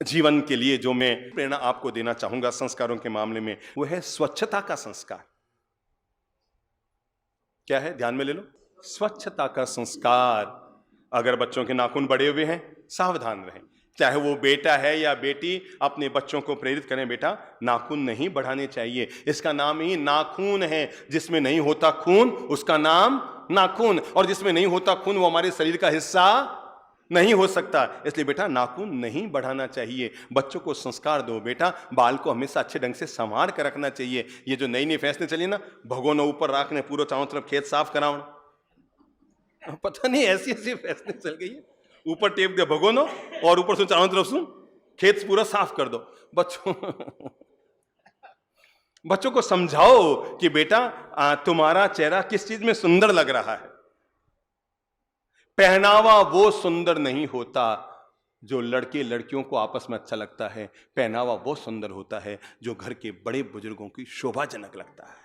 जीवन के लिए जो मैं प्रेरणा आपको देना चाहूंगा संस्कारों के मामले में, वो है स्वच्छता का संस्कार। क्या है, ध्यान में ले लो, स्वच्छता का संस्कार। अगर बच्चों के नाखून बड़े हुए हैं, सावधान रहें। चाहे वो बेटा है या बेटी, अपने बच्चों को प्रेरित करें, बेटा नाखून नहीं बढ़ाने चाहिए। इसका नाम ही नाखून है। जिसमें नहीं होता खून उसका नाम नाखून, और जिसमें नहीं होता खून वो हमारे शरीर का हिस्सा नहीं हो सकता। इसलिए बेटा नाखून नहीं बढ़ाना चाहिए। बच्चों को संस्कार दो, बेटा बाल को हमेशा अच्छे ढंग से संवार कर रखना चाहिए। ये जो नई नई फैसले चली ना, भगोना ऊपर रखने, पूरा चारों तरफ खेत साफ कराओ, पता नहीं ऐसी ऐसी फैसले चल गई है। ऊपर टेप दे भगोनो और ऊपर से चारों तरफ से खेत पूरा साफ कर दो। बच्चों को समझाओ कि बेटा तुम्हारा चेहरा किस चीज में सुंदर लग रहा है। पहनावा वो सुंदर नहीं होता जो लड़के लड़कियों को आपस में अच्छा लगता है। पहनावा वो सुंदर होता है जो घर के बड़े बुजुर्गों की शोभाजनक लगता है।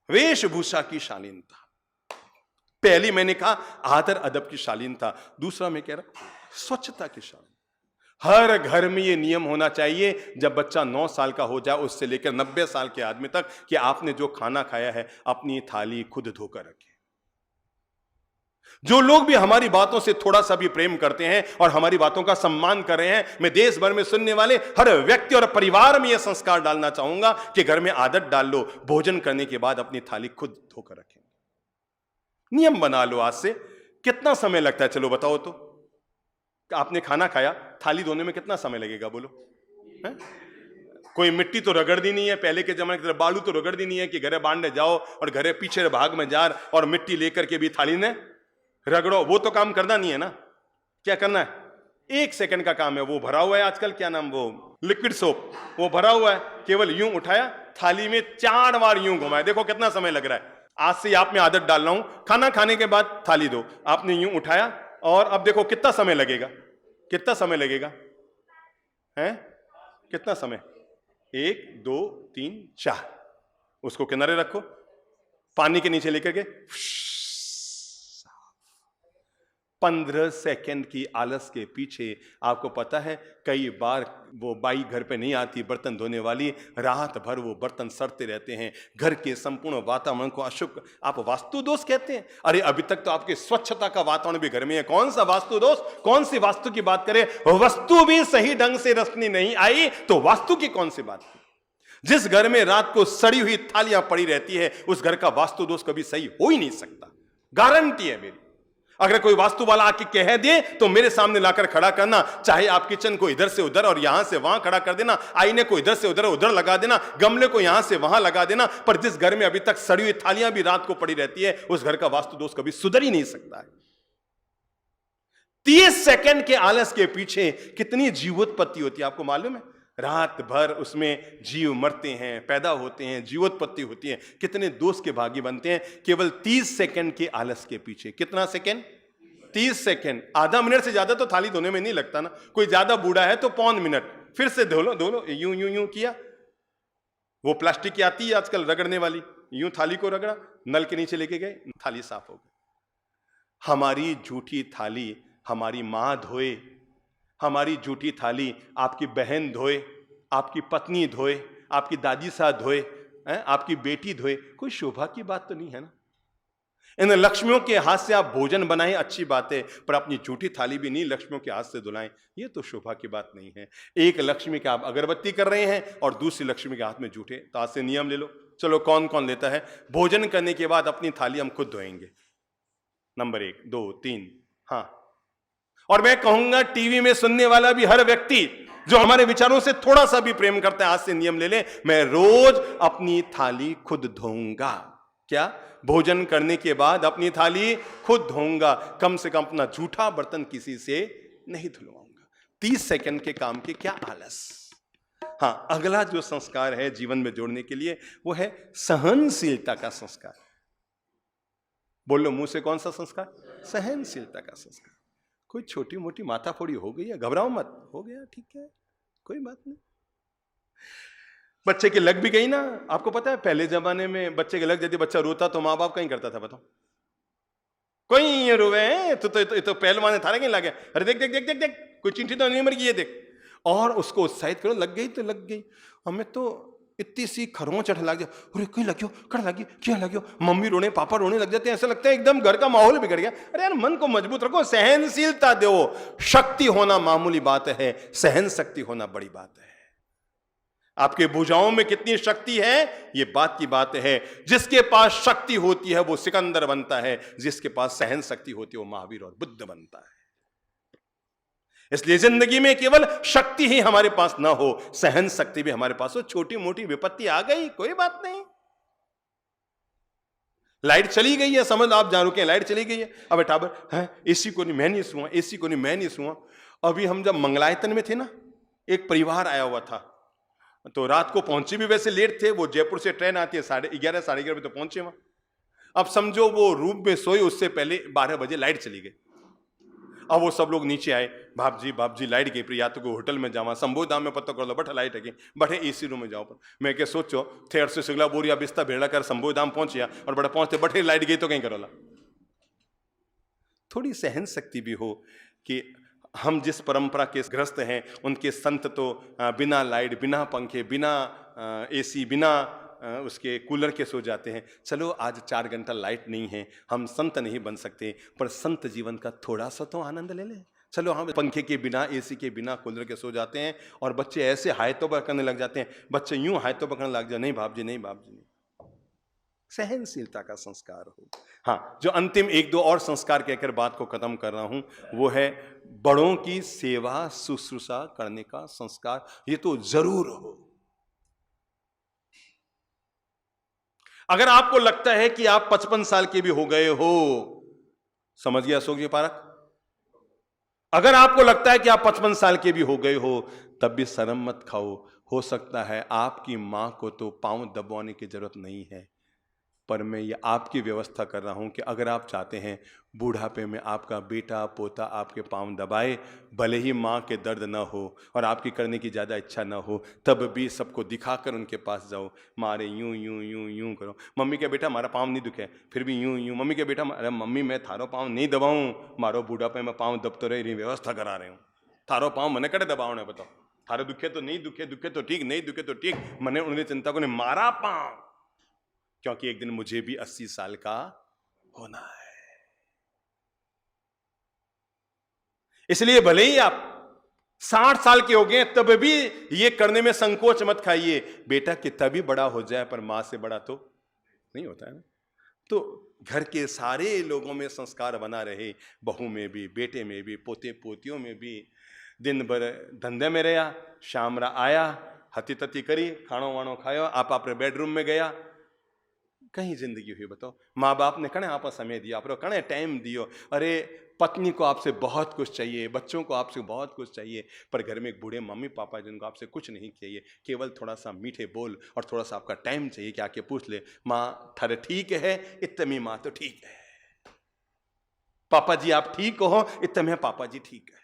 वेशभूषा की शालीनता, पहली मैंने कहा आदर अदब की शालीनता, दूसरा मैं कह रहा स्वच्छता की शालीनता। हर घर में यह नियम होना चाहिए जब बच्चा 9 साल का हो जाए उससे लेकर 90 साल के आदमी तक, कि आपने जो खाना खाया है अपनी थाली खुद धोकर रखें। जो लोग भी हमारी बातों से थोड़ा सा भी प्रेम करते हैं और हमारी बातों का सम्मान कर रहे हैं, मैं देश भर में सुनने वाले हर व्यक्ति और परिवार में यह संस्कार डालना चाहूंगा कि घर में आदत डाल लो, भोजन करने के बाद अपनी थाली खुद धोकर रखें। नियम बना लो आज से। कितना समय लगता है, चलो बताओ तो। आपने खाना खाया, थाली धोने में कितना समय लगेगा बोलो? है? कोई मिट्टी तो रगड़ दी नहीं है पहले के जमाने की तरह, बालू तो रगड़ दी नहीं है कि घरे बांधने जाओ और घरे पीछे भाग में जा और मिट्टी लेकर के भी थाली ने रगड़ो। वो तो काम करना नहीं है ना। क्या करना है? 1 सेकंड का काम है। वो भरा हुआ है आजकल, क्या नाम, वो लिक्विड सोप, वो भरा हुआ है। केवल यूं उठाया, थाली में 4 बार यूं घुमाया, देखो कितना समय लग रहा है। आज से आप में आदत डाल रहा हूं, खाना खाने के बाद थाली दो, आपने यूं उठाया और अब देखो कितना समय लगेगा, कितना समय लगेगा हैं? कितना समय? 1 2 3 4। उसको किनारे रखो, पानी के नीचे लेकर के 15 सेकंड की आलस के पीछे आपको पता है कई बार वो बाई घर पे नहीं आती बर्तन धोने वाली, रात भर वो बर्तन सड़ते रहते हैं, घर के संपूर्ण वातावरण को अशुभ। आप वास्तु दोष कहते हैं? अरे अभी तक तो आपके स्वच्छता का वातावरण भी घर में है, कौन सा वास्तु दोष? कौन सी वास्तु की बात करें? वस्तु भी सही ढंग से रखनी नहीं आई तो वास्तु की कौन सी बात? जिस घर में रात को सड़ी हुई थालियां पड़ी रहती है उस घर का वास्तु दोष कभी सही हो ही नहीं सकता, गारंटी है मेरी। अगर कोई वास्तु वाला आके कह दे तो मेरे सामने लाकर खड़ा करना, चाहे आप किचन को इधर से उधर और यहां से वहां खड़ा कर देना, आईने को इधर से उधर उधर लगा देना, गमले को यहां से वहां लगा देना, पर जिस घर में अभी तक सड़ी हुई थालियां भी रात को पड़ी रहती है उस घर का वास्तु दोष कभी सुधर ही नहीं सकता है। 30 सेकंड के आलस के पीछे कितनी जीवोत्पत्ति होती है आपको मालूम है? रात भर उसमें जीव मरते हैं, पैदा होते हैं, जीवोत्पत्ति होती है, कितने दोष के भागी बनते हैं केवल 30 सेकंड के आलस के पीछे। कितना सेकंड? 30 सेकंड। आधा मिनट से ज्यादा तो थाली धोने में नहीं लगता ना। कोई ज्यादा बूढ़ा है तो 5 मिनट, फिर से धो लो यूं यूं यूं किया। वो प्लास्टिक की आती है आजकल रगड़ने वाली, यूं थाली को रगड़ा, नल के नीचे लेके गए, थाली साफ हो गई। हमारी झूठी थाली हमारी मां धोए, हमारी झूठी थाली आपकी बहन धोए, आपकी पत्नी धोए, आपकी दादी साहब धोए, आपकी बेटी धोए, कोई शोभा की बात तो नहीं है ना। इन लक्ष्मियों के हाथ से आप भोजन बनाएं अच्छी बात है, पर अपनी झूठी थाली भी नहीं लक्ष्मियों के हाथ से धुलाएं, ये तो शोभा की बात नहीं है। एक लक्ष्मी का आप अगरबत्ती कर रहे हैं और दूसरी लक्ष्मी के हाथ में झूठे, तो आज से नियम ले लो। चलो कौन कौन लेता है? भोजन करने के बाद अपनी थाली हम खुद धोएंगे, नंबर 1 2 3। हाँ, और मैं कहूंगा टीवी में सुनने वाला भी हर व्यक्ति जो हमारे विचारों से थोड़ा सा भी प्रेम करता है, आज से नियम ले ले, मैं रोज अपनी थाली खुद धोऊंगा। क्या? भोजन करने के बाद अपनी थाली खुद धोऊंगा, कम से कम अपना झूठा बर्तन किसी से नहीं धुलवाऊंगा। 30 सेकंड के काम के क्या आलस। हाँ, अगला जो संस्कार है जीवन में जोड़ने के लिए वो है सहनशीलता का संस्कार। बोलो मुंह से, कौन सा संस्कार? सहनशीलता का संस्कार। कोई छोटी मोटी माथाफोड़ी हो गई है, घबराओ मत, हो गया ठीक है, कोई बात नहीं। बच्चे के लग भी गई ना, आपको पता है पहले जमाने में बच्चे के लग जाती, बच्चा रोता तो माँ बाप कहीं करता था, बताओ? कोई ये रोवे तो पहलवान थारे कहीं लगे, अरे देख देख देख देख देख कोई चींटी तो नहीं मर गई, ये देख। और उसको उत्साहित करो, लग गई तो लग गई। हमें तो इतनी सी खरों चढ़ लग जाए, अरे कहीं लग गयो, कड़ लगी, क्या लग गयो, मम्मी रोने पापा रोने लग जाते हैं, ऐसा लगता है एकदम घर का माहौल बिगड़ गया। अरे यार मन को मजबूत रखो, सहनशीलता दो। शक्ति होना मामूली बात है, सहन शक्ति होना बड़ी बात है। आपके भुजाओं में कितनी शक्ति है ये बात की बात है। जिसके पास शक्ति होती है वो सिकंदर बनता है, जिसके पास सहन शक्ति होती है वो महावीर और बुद्ध बनता है। इसलिए जिंदगी में केवल शक्ति ही हमारे पास ना हो, सहन शक्ति भी हमारे पास हो। छोटी मोटी विपत्ति आ गई, कोई बात नहीं। लाइट चली गई है, समझ आप जान रुके, लाइट चली गई है। अब बेटा है एसी को नहीं मैं नहीं सुआ, एसी को नहीं मैं नहीं सुआ। अभी हम जब मंगलायतन में थे ना, एक परिवार आया हुआ था, तो रात को पहुंचे भी वैसे लेट थे। वो जयपुर से ट्रेन आती है 11:30 साढ़े 11 बजे तो पहुंचे वहां। अब समझो वो रूम में सोए, उससे पहले 12 बजे लाइट चली गई। अब वो सब लोग नीचे आए, बाप जी लाइट गई, पर या तो कोई होटल में जावा, संबोधाम में पता कर लो, बट लाइट है बटे एसी रूम में जाओ। पर मैं क्या सोचो थे से सिगला बोरिया बिस्ता भेड़ा कर संबोधाम पहुंचिया, और बड़ा पहुंचते बटे लाइट गई तो कहीं करोला। थोड़ी सहन शक्ति भी हो कि हम जिस परंपरा के ग्रस्त हैं, उनके संत तो बिना लाइट, बिना पंखे, बिना एसी, बिना उसके कूलर के सो जाते हैं। चलो आज 4 घंटा लाइट नहीं है, हम संत नहीं बन सकते, पर संत जीवन का थोड़ा सा तो आनंद ले लें। चलो हम पंखे के बिना, एसी के बिना, कूलर के सो जाते हैं, और बच्चे ऐसे हाय तौबा करने लग जाते हैं। बच्चे यूं हाय तौबा करने लग जाते, नहीं बाप जी नहीं, बाप जी नहीं। सहनशीलता का संस्कार हो। हाँ, जो अंतिम 1-2 और संस्कार कहकर बात को खत्म कर रहा हूं, वो है बड़ों की सेवा शुश्रूषा करने का संस्कार। ये तो जरूर हो। अगर आपको लगता है कि आप 55 साल के भी हो गए हो, समझ गया अशोक जी पारक, अगर आपको लगता है कि आप 55 साल के भी हो गए हो, तब भी शर्म मत खाओ। हो सकता है आपकी मां को तो पांव दबाने की जरूरत नहीं है, पर मैं ये आपकी व्यवस्था कर रहा हूं कि अगर आप चाहते हैं बूढ़ापे में आपका बेटा पोता आपके पांव दबाए, भले ही माँ के दर्द ना हो और आपकी करने की ज़्यादा इच्छा ना हो, तब भी सबको दिखाकर उनके पास जाओ। मारे यूं यूं यूं यूं करो, मम्मी के बेटा हमारा पाँव नहीं दुखे, फिर भी यूं यूं, मम्मी के बेटा अरे मम्मी मैं थारो पाँव नहीं दबाऊँ, मारो बूढ़ापे में पाँव दबतो रही व्यवस्था करा रहे हूँ। थारो पाँव मने कड़े दबाओ ने बताओ, थारे दुखे तो नहीं दुखे, दुखे तो ठीक, नहीं दुखे तो ठीक, मैंने उन्हें चिंता को नहीं मारा पाँव, क्योंकि एक दिन मुझे भी 80 साल का होना है। इसलिए भले ही आप 60 साल के हो गए, तब भी ये करने में संकोच मत खाइए। बेटा कितना भी बड़ा हो जाए, पर मां से बड़ा तो नहीं होता है ना। तो घर के सारे लोगों में संस्कार बना रहे, बहू में भी, बेटे में भी, पोते पोतियों में भी। दिन भर धंधे में रहा, शाम रा आया, हती तती करी, खाणो वाणो खायो, आप अपने बेडरूम में गया, कहीं जिंदगी हुई बताओ। माँ बाप ने कने आप समय दिया, आप कने टाइम दियो। अरे पत्नी को आपसे बहुत कुछ चाहिए, बच्चों को आपसे बहुत कुछ चाहिए, पर घर में एक बूढ़े मम्मी पापा जिनको आपसे कुछ नहीं चाहिए, केवल थोड़ा सा मीठे बोल और थोड़ा सा आपका टाइम चाहिए कि आके पूछ ले, माँ थारे ठीक है? इतनी माँ तो ठीक है। पापा जी आप ठीक हो? इतने पापा जी ठीक है।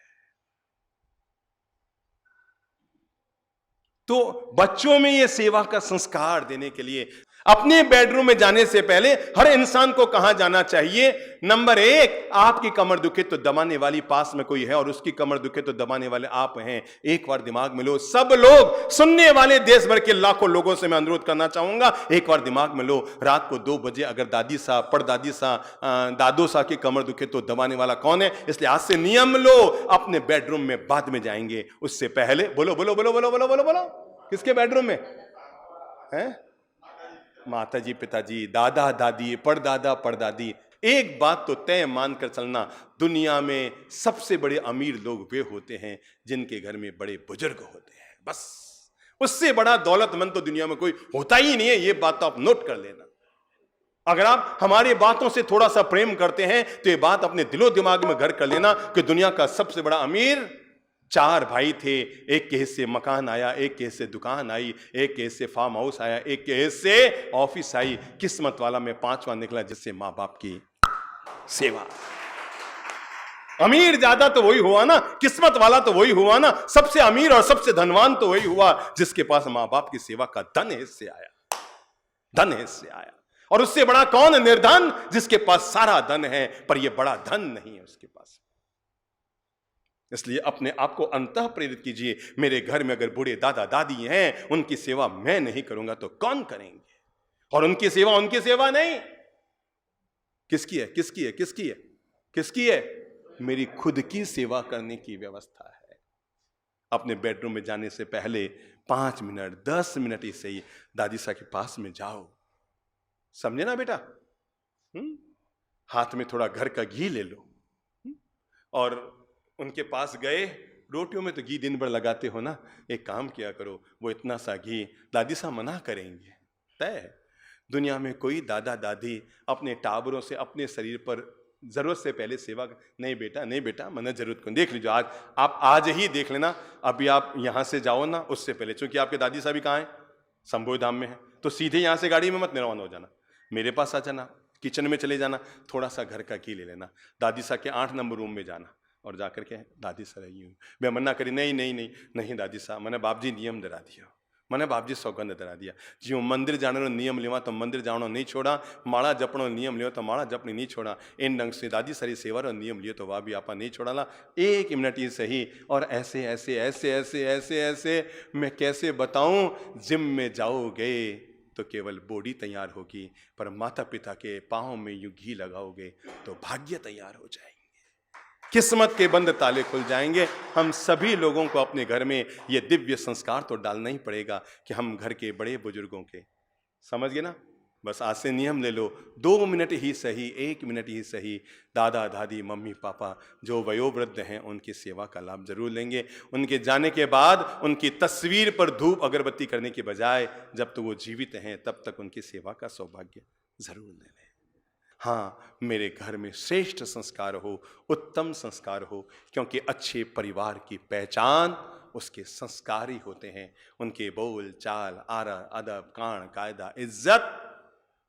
तो बच्चों में ये सेवा का संस्कार देने के लिए अपने बेडरूम में जाने से पहले हर इंसान को कहां जाना चाहिए? नंबर 1, आपकी कमर दुखे तो दबाने वाली पास में कोई है, और उसकी कमर दुखे तो दबाने वाले आप हैं। एक बार दिमाग में लो, सब लोग सुनने वाले देश भर के लाखों लोगों से मैं अनुरोध करना चाहूंगा, एक बार दिमाग में लो, रात को 2 बजे अगर दादी सा, परदादी सा, दादो सा की कमर दुखे तो दबाने वाला कौन है? इसलिए आज से नियम लो, अपने बेडरूम में बाद में जाएंगे, उससे पहले बोलो बोलो बोलो बोलो बोलो बोलो बोलो, किसके बेडरूम में है? माता जी, पिताजी, दादा दादी, परदादा परदादी। एक बात तो तय मानकर चलना, दुनिया में सबसे बड़े अमीर लोग वे होते हैं जिनके घर में बड़े बुजुर्ग होते हैं। बस उससे बड़ा दौलतमंद तो दुनिया में कोई होता ही नहीं है। ये बात तो आप नोट कर लेना। अगर आप हमारी बातों से थोड़ा सा प्रेम करते हैं तो ये बात अपने दिलो दिमाग में घर कर लेना कि दुनिया का सबसे बड़ा अमीर 4 भाई थे। एक के हिस्से मकान आया, एक के हिस्से दुकान आई, एक के हिस्से फार्म हाउस आया, एक के हिस्से ऑफिस आई। किस्मत वाला में 5वां निकला जिससे माँ बाप की सेवा। अमीर ज्यादा तो वही हुआ ना, किस्मत वाला तो वही हुआ ना, सबसे अमीर और सबसे धनवान तो वही हुआ जिसके पास माँ बाप की सेवा का धन हिस्से आया, धन हिस्से आया। और उससे बड़ा कौन? निर्धन, जिसके पास सारा धन है पर यह बड़ा धन नहीं है उसके पास। इसलिए अपने आप को अंतः प्रेरित कीजिए, मेरे घर में अगर बूढ़े दादा दादी हैं, उनकी सेवा मैं नहीं करूंगा तो कौन करेंगे? और उनकी सेवा नहीं, किसकी है? किसकी है? किसकी है? किसकी है? मेरी खुद की सेवा करने की व्यवस्था है। अपने बेडरूम में जाने से पहले 5 मिनट 10 मिनट ही सही दादी सा के पास में जाओ। समझे ना बेटा? हाथ में थोड़ा घर का घी ले लो, और उनके पास गए, रोटियों में तो घी दिन भर लगाते हो ना, एक काम किया करो, वो इतना सा घी दादी सा मना करेंगे, तय है। दुनिया में कोई दादा दादी अपने टाबरों से अपने शरीर पर जरूरत से पहले सेवा नहीं बेटा, नहीं बेटा, मना जरूरत को देख लीजिए। आज आप आज ही देख लेना, अभी आप यहां से जाओ ना, उससे पहले, चूंकि आपके दादी साहब भी कहाँ है? शंभू धाम में है, तो सीधे यहां से गाड़ी में मत रवाना हो जाना, मेरे पास आ जाना, किचन में चले जाना, थोड़ा सा घर का घी ले लेना, दादी साहब के 8 नंबर रूम में जाना और जाकर के दादी सर यूं मैं मना करी, नहीं नहीं नहीं नहीं दादी साहब, मैंने बाप जी नियम डरा दिया, मैंने बाप जी सौगंध डरा दिया, जियो मंदिर जाने नियम लेवा तो मंदिर जानो नहीं छोड़ा, माड़ा जपनो नियम लियो तो माड़ा जपनी नहीं छोड़ा, इन ढंग से दादी सारी सेवा रो नियम लियो तो वह भी आपा नहीं छोड़ाला, 1 मिनट ही सही। और ऐसे ऐसे ऐसे ऐसे ऐसे ऐसे मैं कैसे बताऊं, जिम में जाओगे तो केवल बॉडी तैयार होगी, पर माता पिता के पाँव में यूं घी लगाओगे तो भाग्य तैयार हो जाएंगे, किस्मत के बंद ताले खुल जाएंगे। हम सभी लोगों को अपने घर में ये दिव्य संस्कार तो डालना ही पड़ेगा कि हम घर के बड़े बुजुर्गों के, समझ गए ना, बस आज से नियम ले लो, 2 मिनट ही सही, 1 मिनट ही सही, दादा दादी मम्मी पापा जो वयोवृद्ध हैं उनकी सेवा का लाभ जरूर लेंगे। उनके जाने के बाद उनकी तस्वीर पर धूप अगरबत्ती करने के बजाय जब तक वो जीवित हैं तब तक उनकी सेवा का सौभाग्य जरूर ले लें। हाँ, मेरे घर में श्रेष्ठ संस्कार हो, उत्तम संस्कार हो, क्योंकि अच्छे परिवार की पहचान उसके संस्कार ही होते हैं, उनके बोल चाल अदब कान कायदा इज्जत,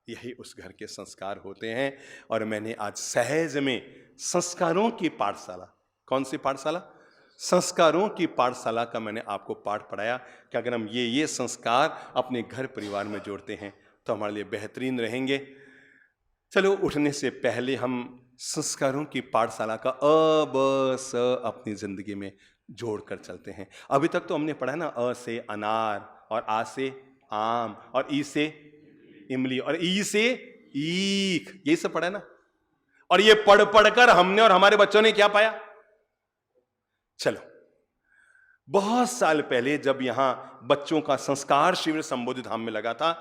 यही उस घर के संस्कार होते हैं। और मैंने आज सहज में संस्कारों की पाठशाला, कौन सी पाठशाला? संस्कारों की पाठशाला का मैंने आपको पाठ पढ़ाया कि अगर हम ये संस्कार अपने घर परिवार में जोड़ते हैं तो हमारे लिए बेहतरीन रहेंगे। चलो, उठने से पहले हम संस्कारों की पाठशाला का अ ब स अपनी जिंदगी में जोड़कर चलते हैं। अभी तक तो हमने पढ़ा ना, अ से अनार, और आ से आम, और ई से इमली, और ई से ईख, यही सब पढ़ा ना। और ये पढ़ पढ़कर हमने और हमारे बच्चों ने क्या पाया? चलो, बहुत साल पहले जब यहां बच्चों का संस्कार शिविर संबोधित धाम में लगा था,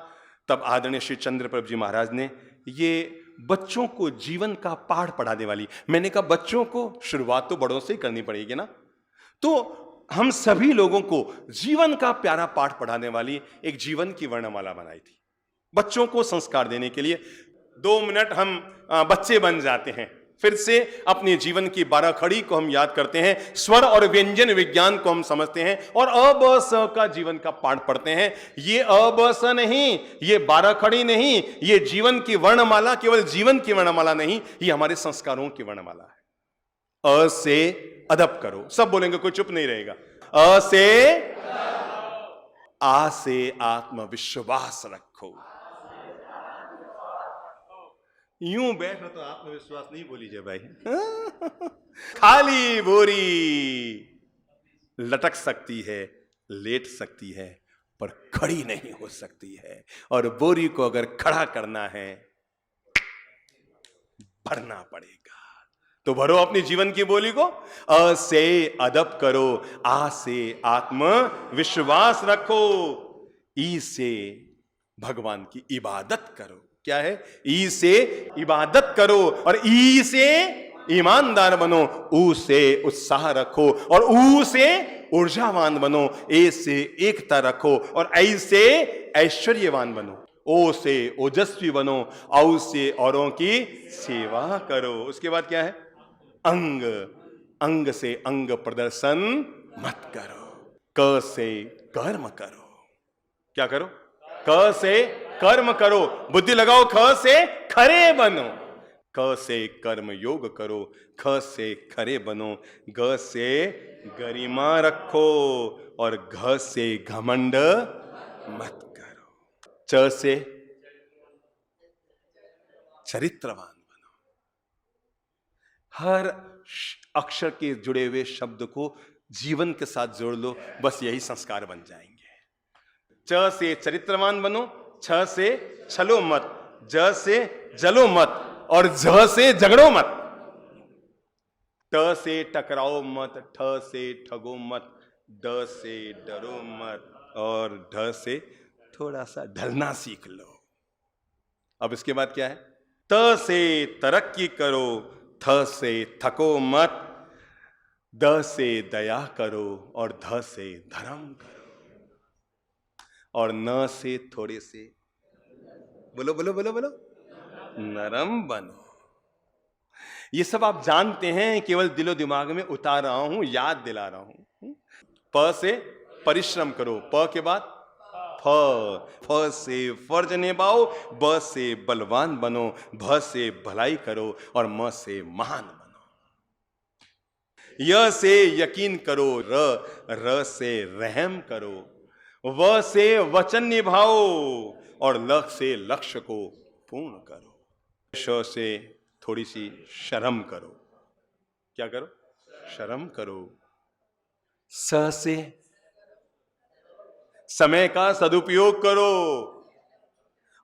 तब आदरणीय श्री चंद्र प्रभु जी महाराज ने ये बच्चों को जीवन का पाठ पढ़ाने वाली, मैंने कहा बच्चों को शुरुआत तो बड़ों से ही करनी पड़ेगी ना, तो हम सभी लोगों को जीवन का प्यारा पाठ पढ़ाने वाली एक जीवन की वर्णमाला बनाई थी बच्चों को संस्कार देने के लिए। 2 मिनट हम बच्चे बन जाते हैं, फिर से अपने जीवन की 12 खड़ी को हम याद करते हैं, स्वर और व्यंजन विज्ञान को हम समझते हैं, और अ ब स का जीवन का पाठ पढ़ते हैं। ये अ ब स नहीं, ये 12 खड़ी नहीं, ये जीवन की वर्णमाला केवल जीवन की वर्णमाला नहीं, ये हमारे संस्कारों की वर्णमाला है। अ से अदब करो, सब बोलेंगे, कोई चुप नहीं रहेगा। अ से आ से आत्मविश्वास रखो। यूं बैठो तो आत्मविश्वास नहीं बोली जाए भाई। खाली बोरी लटक सकती है, लेट सकती है, पर खड़ी नहीं हो सकती है, और बोरी को अगर खड़ा करना है भरना पड़ेगा। तो भरो अपनी जीवन की बोली को। अ से अदब करो, आ से आत्मविश्वास रखो, ई से भगवान की इबादत करो। क्या है? ई से इबादत करो, और ई से ईमानदार बनो, ऊ से उत्साह रखो, और ऊ से ऊर्जावान बनो, ए से एकता रखो, और ऐ से ऐश्वर्यवान बनो, ओ से ओजस्वी बनो, औ से औरों की सेवा करो। उसके बाद क्या है? अंग, अंग से अंग प्रदर्शन मत करो। क से कर्म करो। क्या करो? क से कर्म करो, बुद्धि लगाओ, ख से खरे बनो। क से कर्म योग करो, ख से खरे बनो, ग से गरिमा रखो, और घ से घमंड मत करो। च से चरित्रवान बनो। हर अक्षर के जुड़े हुए शब्द को जीवन के साथ जोड़ लो, बस यही संस्कार बन जाएंगे। च से चरित्रवान बनो, छ से छलो मत, ज से जलो मत, और झ से झगड़ो मत। ट से टकराओ मत, ठ से ठगो मत, ड से डरो मत, और ढ से थोड़ा सा ढलना सीख लो। अब इसके बाद क्या है? त से तरक्की करो, थ से थको मत, द से दया करो, और ध से धर्म करो, और न से थोड़े से बोलो बोलो बोलो बोलो नरम बनो। ये सब आप जानते हैं, केवल दिलो दिमाग में उतार रहा हूं, याद दिला रहा हूं। प से परिश्रम करो, प के बाद फ, फ से फर्ज निभाओ, ब से बलवान बनो, भ से भलाई करो, और म से महान बनो। य से यकीन करो, र से रहम करो, व से वचन निभाओ, और ल से लक्ष्य को पूर्ण करो। श से थोड़ी सी शर्म करो। क्या करो? शर्म करो। स से समय का सदुपयोग करो,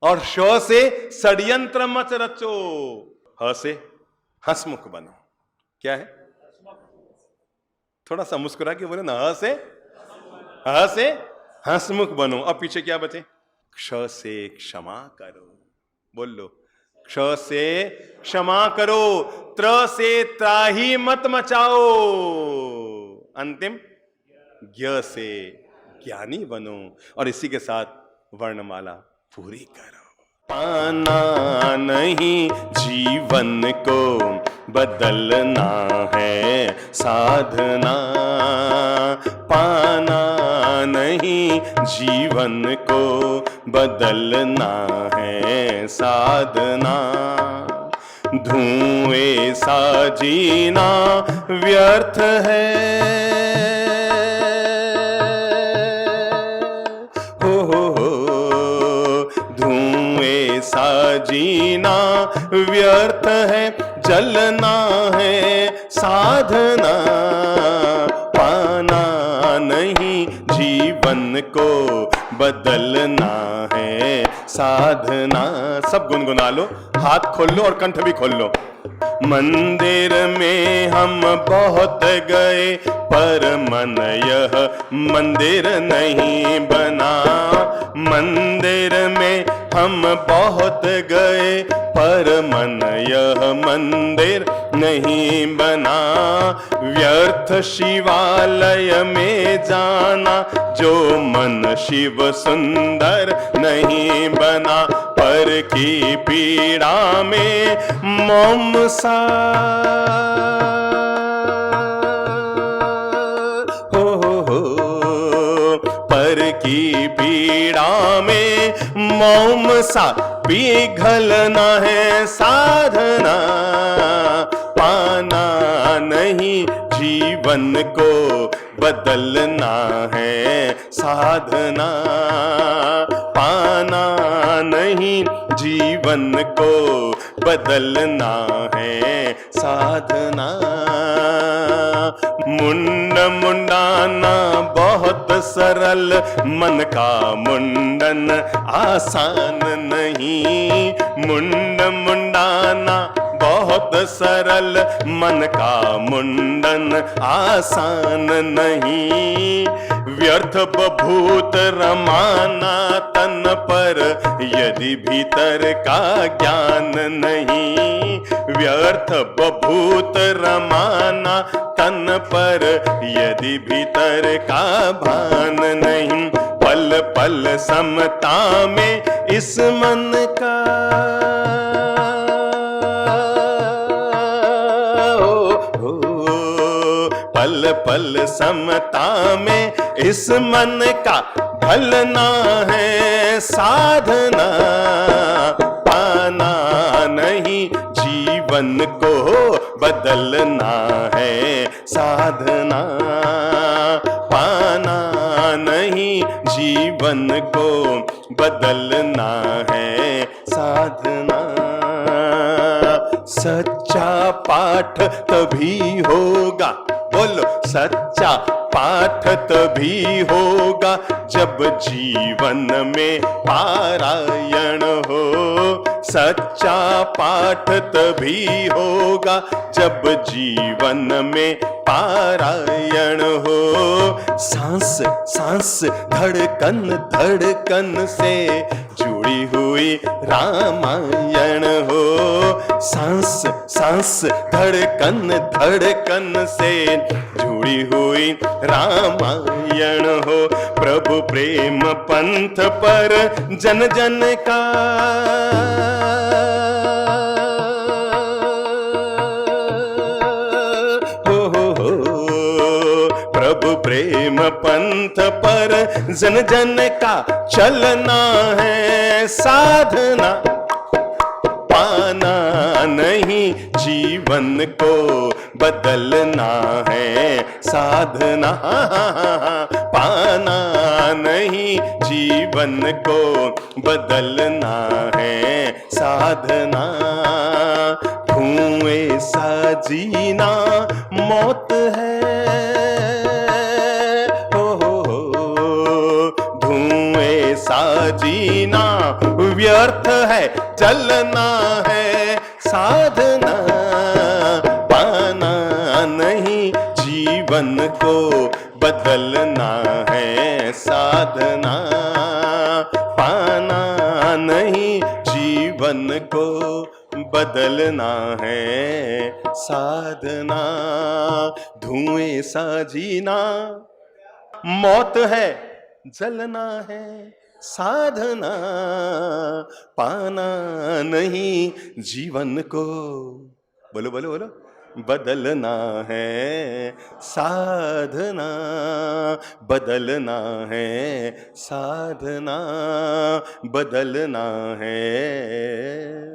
और श से षड्यंत्र मत रचो। ह से हंसमुख बनो। क्या है? थोड़ा सा मुस्कुरा के बोले ना, ह से हंसमुख बनो। अब पीछे क्या बचे? क्ष से क्षमा करो। बोल लो, क्ष से क्षमा करो, त्र से त्राही मत मचाओ, अंतिम ज्ञ से ज्ञानी बनो, और इसी के साथ वर्णमाला पूरी करो। पाना नहीं जीवन को बदलना है साधना, पाना नहीं जीवन को बदलना है साधना। धुएं सा जीना व्यर्थ है, धुएं सा जीना व्यर्थ है, जलना है साधना। पाना नहीं जीवन को बदलना है साधना। सब गुनगुना लो, हाथ खोल लो और कंठ भी खोल लो। मंदिर में हम बहुत गए, पर मन यह मंदिर नहीं बना। मंदिर में हम बहुत गए, पर मन यह मंदिर नहीं बना। व्यर्थ शिवालय में जाना, जो मन शिव सुंदर नहीं बना। पर की पीड़ा में मोम सा पर की पीड़ा में मोम सा पिघलना है साधना। पाना नहीं जीवन को बदलना है साधना। पाना नहीं जीवन को बदलना है साधना। मुंड मुंडाना बहुत सरल, मन का मुंडन आसान नहीं। मुंड मुंडाना बहुत सरल, मन का मुंडन आसान नहीं। व्यर्थ बभूत रमाना तन पर, यदि भीतर का ज्ञान नहीं। व्यर्थ बभूत रमाना तन पर, यदि भीतर का भान नहीं। पल पल समता में इस मन का, पल पल समता में इस मन का ढलना है साधना। पाना नहीं जीवन को बदलना है साधना। पाना नहीं जीवन को बदलना है साधना। सच्चा पाठ तभी होगा, बोलो सच्चा पाठ तभी होगा जब जीवन में पारायण हो। सच्चा पाठ तभी होगा जब जीवन में पारायण हो। सांस सांस धड़कन धड़कन से जुड़ी हुई रामायण हो। सांस सांस धड़कन धड़कन से जुड़ी हुई रामायण हो। प्रभु प्रेम पंथ पर जन जन का प्रभु प्रेम पंथ पर जन जन का चलना है साधना, पाना नहीं जीवन को बदलना है साधना, पाना नहीं जीवन को बदलना है साधना। धुएं सा जीना मौत है, धुएं सा जीना व्यर्थ है, चलना है साधना, पाना नहीं जीवन को बदलना है साधना, पाना नहीं जीवन को बदलना है साधना। धुएं सा जीना मौत है, जलना है साधना, पाना नहीं जीवन को, बोलो बोलो बोलो, बदलना है साधना, बदलना है साधना, बदलना है।